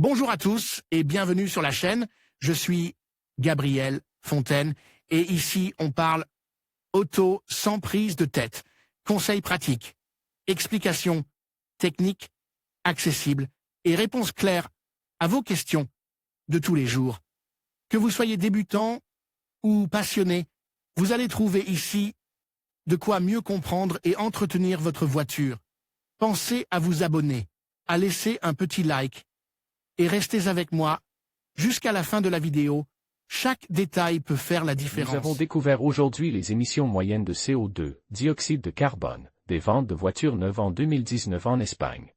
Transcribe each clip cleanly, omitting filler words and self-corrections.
Bonjour à tous et bienvenue sur la chaîne. Je suis Gabriel Fontaine et ici on parle auto sans prise de tête. Conseils pratiques, explications techniques, accessibles et réponses claires à vos questions de tous les jours. Que vous soyez débutant ou passionné, vous allez trouver ici de quoi mieux comprendre et entretenir votre voiture. Pensez à vous abonner, à laisser un petit like et restez avec moi jusqu'à la fin de la vidéo. Chaque détail peut faire la différence. Nous avons découvert aujourd'hui les émissions moyennes de CO2, dioxyde de carbone, des ventes de voitures neuves en 2019 en Espagne.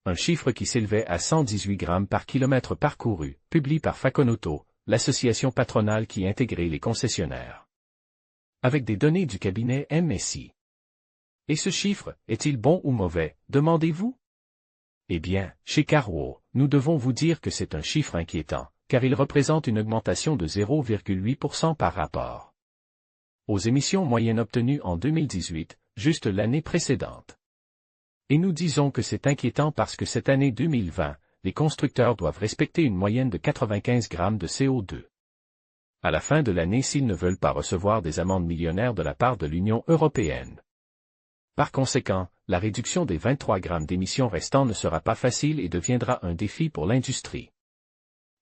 Un chiffre qui s'élevait à 118 grammes par kilomètre parcouru, publié par Faconauto, l'association patronale qui intégrait les concessionnaires. Avec des données du cabinet MSI. Et ce chiffre, est-il bon ou mauvais, demandez-vous? Eh bien, chez Carwow, nous devons vous dire que c'est un chiffre inquiétant, car il représente une augmentation de 0,8% par rapport aux émissions moyennes obtenues en 2018, juste l'année précédente. Et nous disons que c'est inquiétant parce que cette année 2020, les constructeurs doivent respecter une moyenne de 95 grammes de CO2. À la fin de l'année s'ils ne veulent pas recevoir des amendes millionnaires de la part de l'Union européenne. Par conséquent, la réduction des 23 grammes d'émissions restants ne sera pas facile et deviendra un défi pour l'industrie.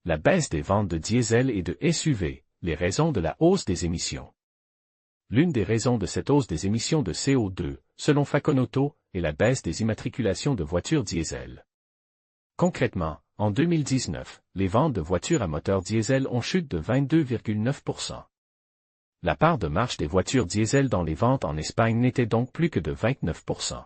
La baisse des ventes de diesel et de SUV, les raisons de la hausse des émissions. L'une des raisons de cette hausse des émissions de CO2, selon Faconauto, est la baisse des immatriculations de voitures diesel. Concrètement, en 2019, les ventes de voitures à moteur diesel ont chuté de 22,9%. La part de marche des voitures diesel dans les ventes en Espagne n'était donc plus que de 29%.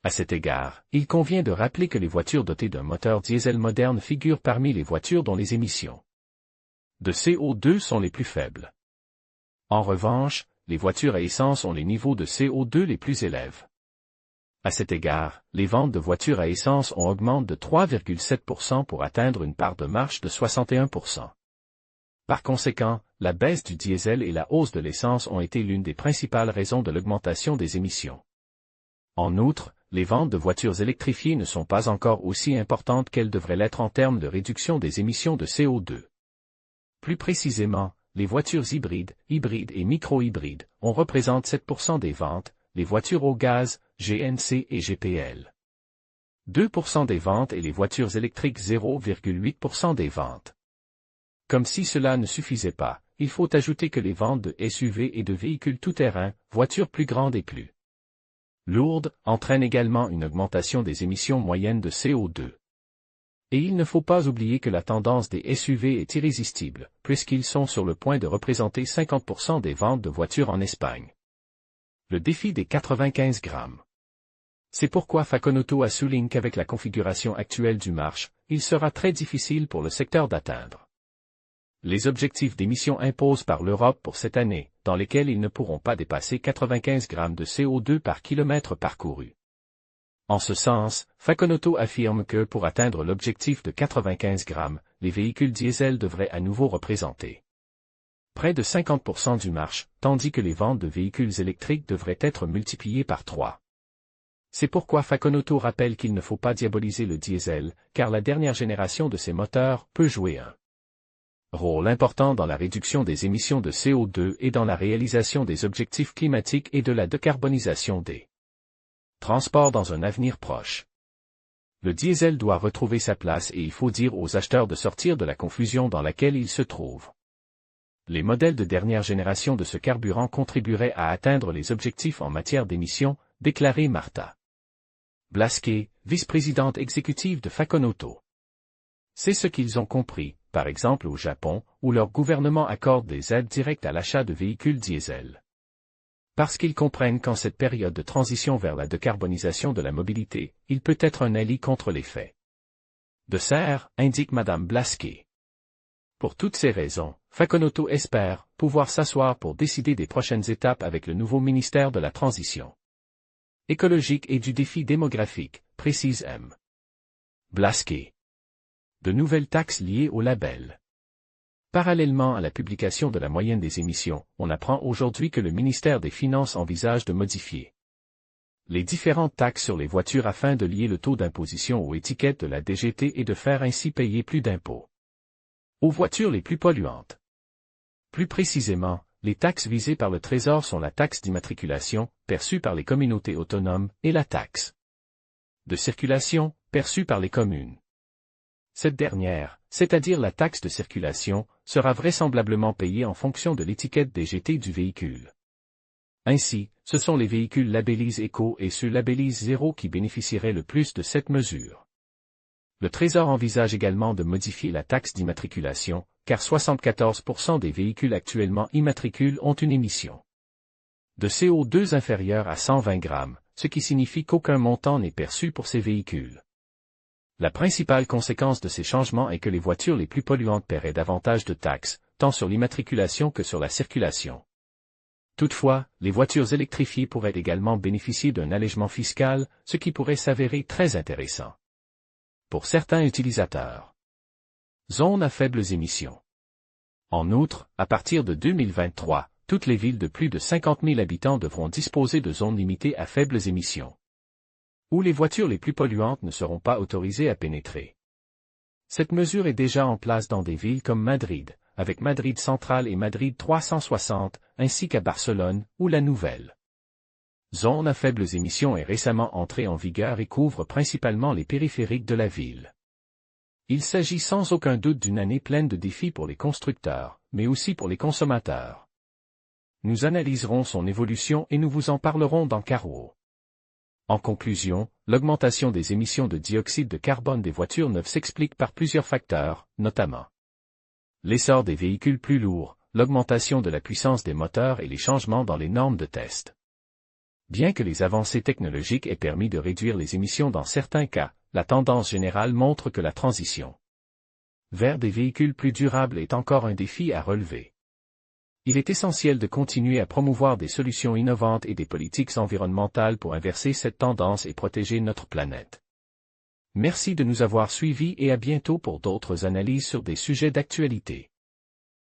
À cet égard, il convient de rappeler que les voitures dotées d'un moteur diesel moderne figurent parmi les voitures dont les émissions de CO2 sont les plus faibles. En revanche, les voitures à essence ont les niveaux de CO2 les plus élevés. À cet égard, les ventes de voitures à essence ont augmenté de 3,7% pour atteindre une part de marche de 61%. Par conséquent, la baisse du diesel et la hausse de l'essence ont été l'une des principales raisons de l'augmentation des émissions. En outre, les ventes de voitures électrifiées ne sont pas encore aussi importantes qu'elles devraient l'être en termes de réduction des émissions de CO2. Plus précisément, les voitures hybrides et micro-hybrides, représentent 7% des ventes, les voitures au gaz, GNC et GPL. 2% des ventes et les voitures électriques 0,8% des ventes. Comme si cela ne suffisait pas, il faut ajouter que les ventes de SUV et de véhicules tout-terrain, voitures plus grandes et plus lourdes, entraînent également une augmentation des émissions moyennes de CO2. Et il ne faut pas oublier que la tendance des SUV est irrésistible, puisqu'ils sont sur le point de représenter 50% des ventes de voitures en Espagne. Le défi des 95 grammes. C'est pourquoi Faconauto a souligné qu'avec la configuration actuelle du marché, il sera très difficile pour le secteur d'atteindre les objectifs d'émissions imposés par l'Europe pour cette année, dans lesquels ils ne pourront pas dépasser 95 grammes de CO2 par kilomètre parcouru. En ce sens, Faconauto affirme que pour atteindre l'objectif de 95 grammes, les véhicules diesel devraient à nouveau représenter près de 50% du marché, tandis que les ventes de véhicules électriques devraient être multipliées par 3. C'est pourquoi Faconauto rappelle qu'il ne faut pas diaboliser le diesel, car la dernière génération de ces moteurs peut jouer un rôle important dans la réduction des émissions de CO2 et dans la réalisation des objectifs climatiques et de la décarbonisation des transports dans un avenir proche. Le diesel doit retrouver sa place et il faut dire aux acheteurs de sortir de la confusion dans laquelle ils se trouvent. Les modèles de dernière génération de ce carburant contribueraient à atteindre les objectifs en matière d'émissions, déclarait Marta Blasquez, vice-présidente exécutive de Faconauto. C'est ce qu'ils ont compris, par exemple au Japon, où leur gouvernement accorde des aides directes à l'achat de véhicules diesel. Parce qu'ils comprennent qu'en cette période de transition vers la décarbonisation de la mobilité, il peut être un allié contre l'effet de serre, indique Madame Blasquez. Pour toutes ces raisons, Faconauto espère pouvoir s'asseoir pour décider des prochaines étapes avec le nouveau ministère de la Transition écologique et du défi démographique, précise M. Blasquez. De nouvelles taxes liées au label. Parallèlement à la publication de la moyenne des émissions, on apprend aujourd'hui que le ministère des Finances envisage de modifier les différentes taxes sur les voitures afin de lier le taux d'imposition aux étiquettes de la DGT et de faire ainsi payer plus d'impôts aux voitures les plus polluantes. Plus précisément, les taxes visées par le Trésor sont la taxe d'immatriculation, perçue par les communautés autonomes, et la taxe de circulation, perçue par les communes. Cette dernière, c'est-à-dire la taxe de circulation, sera vraisemblablement payée en fonction de l'étiquette DGT du véhicule. Ainsi, ce sont les véhicules labellisés éco et ceux labellisés zéro qui bénéficieraient le plus de cette mesure. Le Trésor envisage également de modifier la taxe d'immatriculation, car 74% des véhicules actuellement immatriculés ont une émission de CO2 inférieure à 120 grammes, ce qui signifie qu'aucun montant n'est perçu pour ces véhicules. La principale conséquence de ces changements est que les voitures les plus polluantes paieraient davantage de taxes, tant sur l'immatriculation que sur la circulation. Toutefois, les voitures électrifiées pourraient également bénéficier d'un allègement fiscal, ce qui pourrait s'avérer très intéressant pour certains utilisateurs. Zones à faibles émissions. En outre, à partir de 2023, toutes les villes de plus de 50 000 habitants devront disposer de zones limitées à faibles émissions, où les voitures les plus polluantes ne seront pas autorisées à pénétrer. Cette mesure est déjà en place dans des villes comme Madrid, avec Madrid Central et Madrid 360, ainsi qu'à Barcelone, ou la nouvelle zone à faibles émissions est récemment entrée en vigueur et couvre principalement les périphériques de la ville. Il s'agit sans aucun doute d'une année pleine de défis pour les constructeurs, mais aussi pour les consommateurs. Nous analyserons son évolution et nous vous en parlerons dans Carwo. En conclusion, l'augmentation des émissions de dioxyde de carbone des voitures neuves s'explique par plusieurs facteurs, notamment l'essor des véhicules plus lourds, l'augmentation de la puissance des moteurs et les changements dans les normes de test. Bien que les avancées technologiques aient permis de réduire les émissions dans certains cas, la tendance générale montre que la transition vers des véhicules plus durables est encore un défi à relever. Il est essentiel de continuer à promouvoir des solutions innovantes et des politiques environnementales pour inverser cette tendance et protéger notre planète. Merci de nous avoir suivis et à bientôt pour d'autres analyses sur des sujets d'actualité.